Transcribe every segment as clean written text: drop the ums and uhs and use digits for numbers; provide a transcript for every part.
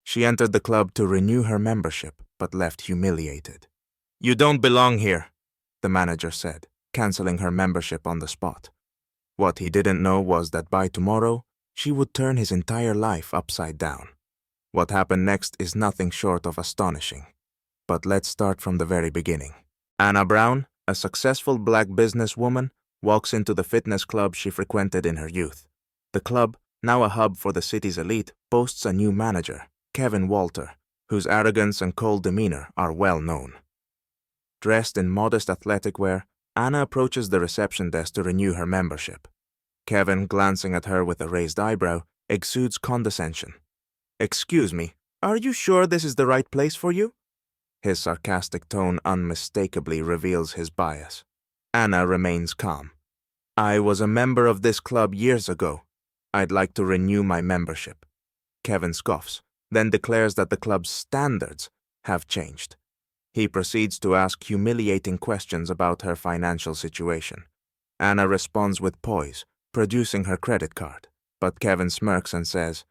She entered the club to renew her membership, but left humiliated. "You don't belong here," the manager said, canceling her membership on the spot. What he didn't know was that by tomorrow, she would turn his entire life upside down. What happened next is nothing short of astonishing. But let's start from the very beginning. Anna Brown, a successful black businesswoman, walks into the fitness club she frequented in her youth. The club, now a hub for the city's elite, boasts a new manager, Kevin Walter, whose arrogance and cold demeanor are well known. Dressed in modest athletic wear, Anna approaches the reception desk to renew her membership. Kevin, glancing at her with a raised eyebrow, exudes condescension. "Excuse me, are you sure this is the right place for you?" His sarcastic tone unmistakably reveals his bias. Anna remains calm. "I was a member of this club years ago. I'd like to renew my membership." Kevin scoffs, then declares that the club's standards have changed. He proceeds to ask humiliating questions about her financial situation. Anna responds with poise, producing her credit card, but Kevin smirks and says,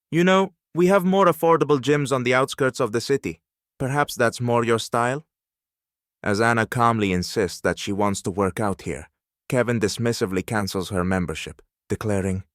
"You know, we have more affordable gyms on the outskirts of the city. Perhaps that's more your style?" As Anna calmly insists that she wants to work out here, Kevin dismissively cancels her membership, declaring,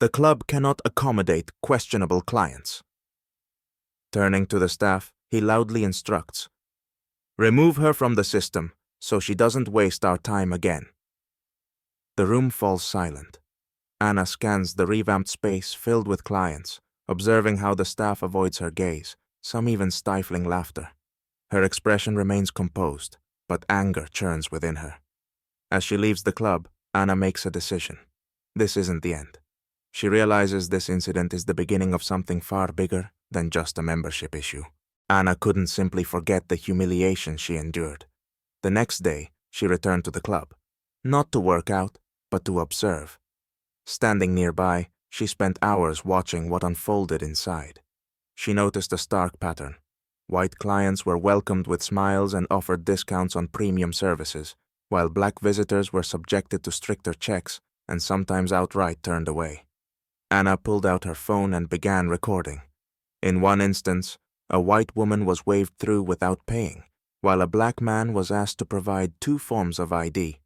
"The club cannot accommodate questionable clients." Turning to the staff, he loudly instructs, "Remove her from the system so she doesn't waste our time again." The room falls silent. Anna scans the revamped space filled with clients, observing how the staff avoids her gaze, some even stifling laughter. Her expression remains composed, but anger churns within her. As she leaves the club, Anna makes a decision. This isn't the end. She realizes this incident is the beginning of something far bigger than just a membership issue. Anna couldn't simply forget the humiliation she endured. The next day, she returned to the club, not to work out, but to observe. Standing nearby, she spent hours watching what unfolded inside. She noticed a stark pattern. White clients were welcomed with smiles and offered discounts on premium services, while black visitors were subjected to stricter checks and sometimes outright turned away. Anna pulled out her phone and began recording. In one instance, a white woman was waved through without paying, while a black man was asked to provide 2 forms of ID.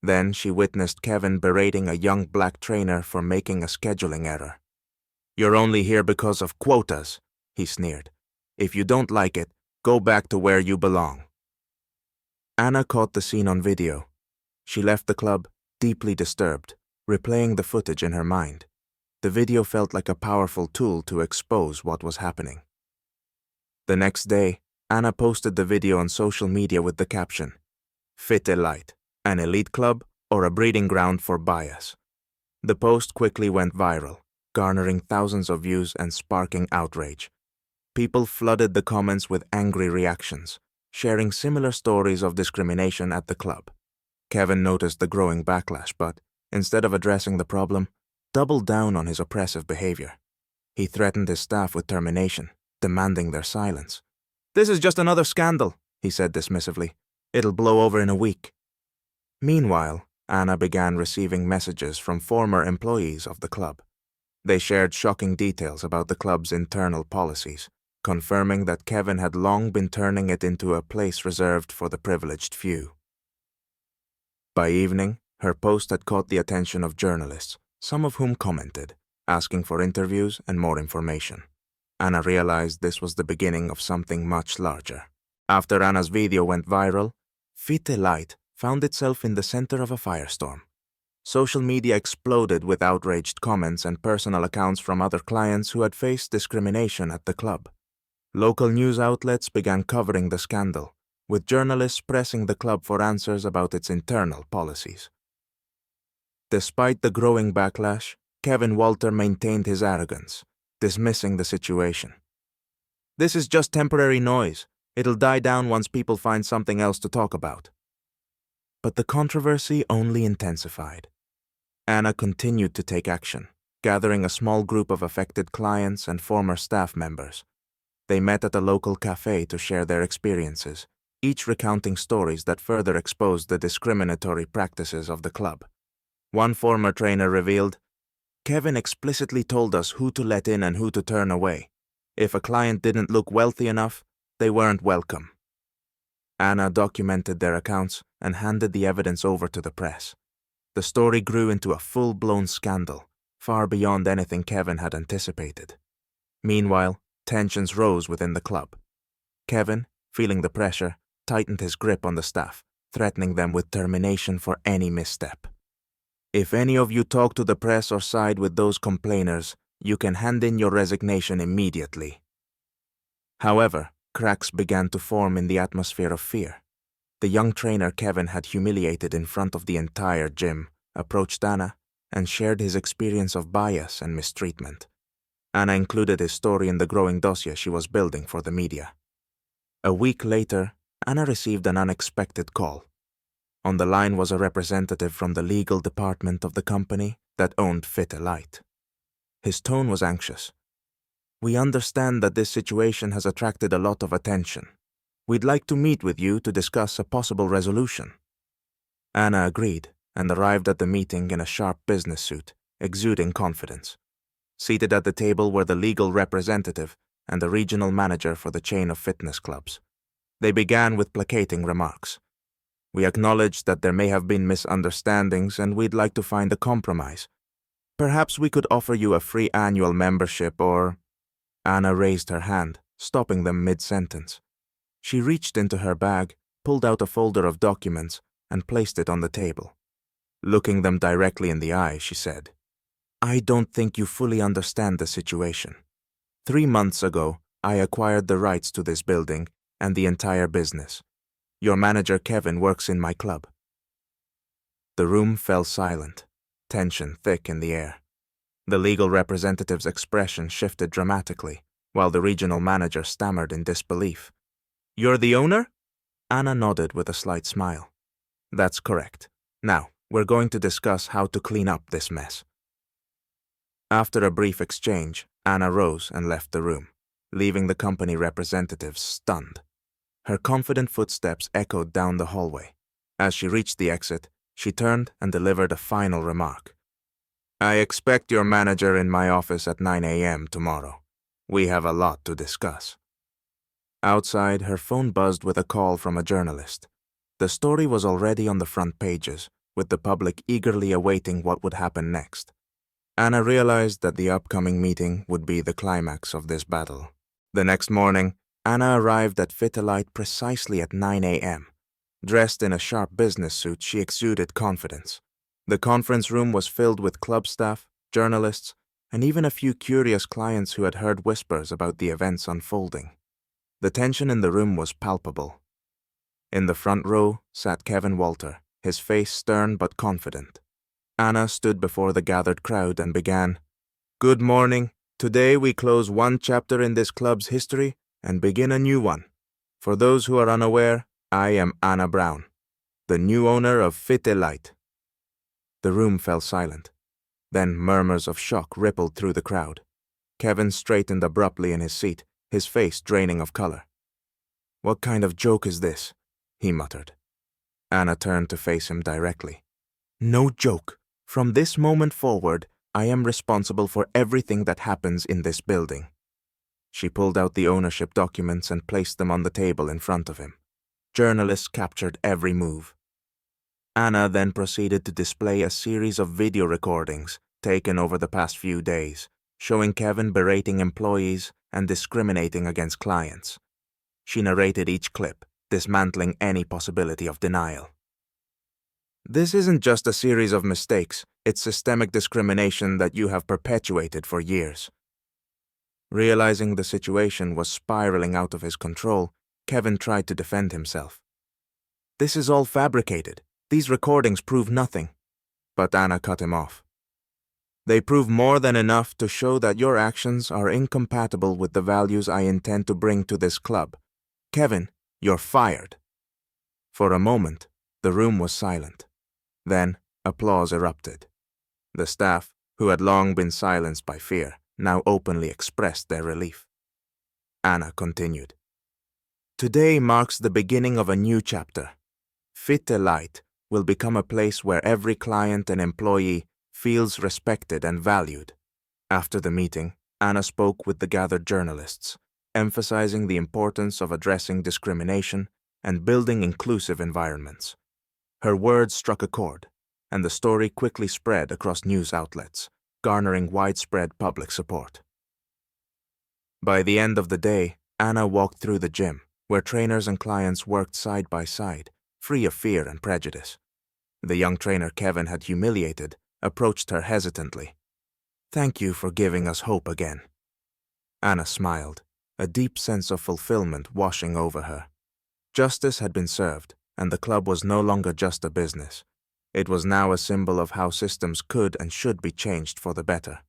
Then she witnessed Kevin berating a young black trainer for making a scheduling error. "You're only here because of quotas," he sneered. "If you don't like it, go back to where you belong." Anna caught the scene on video. She left the club, deeply disturbed, replaying the footage in her mind. The video felt like a powerful tool to expose what was happening. The next day, Anna posted the video on social media with the caption, "Fit Elite, an elite club or a breeding ground for bias." The post quickly went viral, garnering thousands of views and sparking outrage. People flooded the comments with angry reactions, sharing similar stories of discrimination at the club. Kevin noticed the growing backlash, but instead of addressing the problem, doubled down on his oppressive behavior. He threatened his staff with termination, demanding their silence. "This is just another scandal," he said dismissively. "It'll blow over in a week." Meanwhile, Anna began receiving messages from former employees of the club. They shared shocking details about the club's internal policies, confirming that Kevin had long been turning it into a place reserved for the privileged few. By evening, her post had caught the attention of journalists, some of whom commented, asking for interviews and more information. Anna realized this was the beginning of something much larger. After Anna's video went viral, Fit Elite found itself in the center of a firestorm. Social media exploded with outraged comments and personal accounts from other clients who had faced discrimination at the club. Local news outlets began covering the scandal, with journalists pressing the club for answers about its internal policies. Despite the growing backlash, Kevin Walter maintained his arrogance, dismissing the situation. "This is just temporary noise. It'll die down once people find something else to talk about." But the controversy only intensified. Anna continued to take action, gathering a small group of affected clients and former staff members. They met at a local cafe to share their experiences, each recounting stories that further exposed the discriminatory practices of the club. One former trainer revealed, "Kevin explicitly told us who to let in and who to turn away. If a client didn't look wealthy enough, they weren't welcome. Anna documented their accounts and handed the evidence over to the press. The story grew into a full-blown scandal, far beyond anything Kevin had anticipated. Meanwhile, tensions rose within the club. Kevin, feeling the pressure, tightened his grip on the staff, threatening them with termination for any misstep. If any of you talk to the press or side with those complainers, you can hand in your resignation immediately. However, cracks began to form in the atmosphere of fear. The young trainer Kevin had humiliated in front of the entire gym approached Anna and shared his experience of bias and mistreatment. Anna included his story in the growing dossier she was building for the media. A week later, Anna received an unexpected call. On the line was a representative from the legal department of the company that owned Fit-A-Lite. His tone was anxious. "We understand that this situation has attracted a lot of attention. We'd like to meet with you to discuss a possible resolution." Anna agreed and arrived at the meeting in a sharp business suit, exuding confidence. Seated at the table were the legal representative and the regional manager for the chain of fitness clubs. They began with placating remarks. "We acknowledge that there may have been misunderstandings and we'd like to find a compromise. Perhaps we could offer you a free annual membership or—" Anna raised her hand, stopping them mid-sentence. She reached into her bag, pulled out a folder of documents, and placed it on the table. Looking them directly in the eye, she said, "I don't think you fully understand the situation. 3 months ago, I acquired the rights to this building and the entire business. Your manager Kevin works in my club." The room fell silent, tension thick in the air. The legal representative's expression shifted dramatically, while the regional manager stammered in disbelief. "You're the owner?" Anna nodded with a slight smile. "That's correct. Now, we're going to discuss how to clean up this mess." After a brief exchange, Anna rose and left the room, leaving the company representatives stunned. Her confident footsteps echoed down the hallway. As she reached the exit, she turned and delivered a final remark. "I expect your manager in my office at 9 a.m. tomorrow. We have a lot to discuss." Outside, her phone buzzed with a call from a journalist. The story was already on the front pages, with the public eagerly awaiting what would happen next. Anna realized that the upcoming meeting would be the climax of this battle. The next morning, Anna arrived at Fit-A-Lite precisely at 9 a.m. Dressed in a sharp business suit, she exuded confidence. The conference room was filled with club staff, journalists, and even a few curious clients who had heard whispers about the events unfolding. The tension in the room was palpable. In the front row sat Kevin Walter, his face stern but confident. Anna stood before the gathered crowd and began, "Good morning. Today we close one chapter in this club's history and begin a new one. For those who are unaware, I am Anna Brown, the new owner of Fit-A-Lite." The room fell silent. Then murmurs of shock rippled through the crowd. Kevin straightened abruptly in his seat, his face draining of color. "What kind of joke is this?" he muttered. Anna turned to face him directly. "No joke. From this moment forward, I am responsible for everything that happens in this building." She pulled out the ownership documents and placed them on the table in front of him. Journalists captured every move. Anna then proceeded to display a series of video recordings taken over the past few days, showing Kevin berating employees and discriminating against clients. She narrated each clip, dismantling any possibility of denial. "This isn't just a series of mistakes, it's systemic discrimination that you have perpetuated for years." Realizing the situation was spiraling out of his control, Kevin tried to defend himself. "This is all fabricated. These recordings prove nothing." But Anna cut him off. "They prove more than enough to show that your actions are incompatible with the values I intend to bring to this club. Kevin, you're fired." For a moment, the room was silent. Then, applause erupted. The staff, who had long been silenced by fear, now openly expressed their relief. Anna continued. "Today marks the beginning of a new chapter. Fit-A-Lite will become a place where every client and employee feels respected and valued." After the meeting, Anna spoke with the gathered journalists, emphasizing the importance of addressing discrimination and building inclusive environments. Her words struck a chord, and the story quickly spread across news outlets, garnering widespread public support. By the end of the day, Anna walked through the gym, where trainers and clients worked side by side, free of fear and prejudice. The young trainer Kevin had humiliated approached her hesitantly. "Thank you for giving us hope again." Anna smiled, a deep sense of fulfillment washing over her. Justice had been served, and the club was no longer just a business. It was now a symbol of how systems could and should be changed for the better.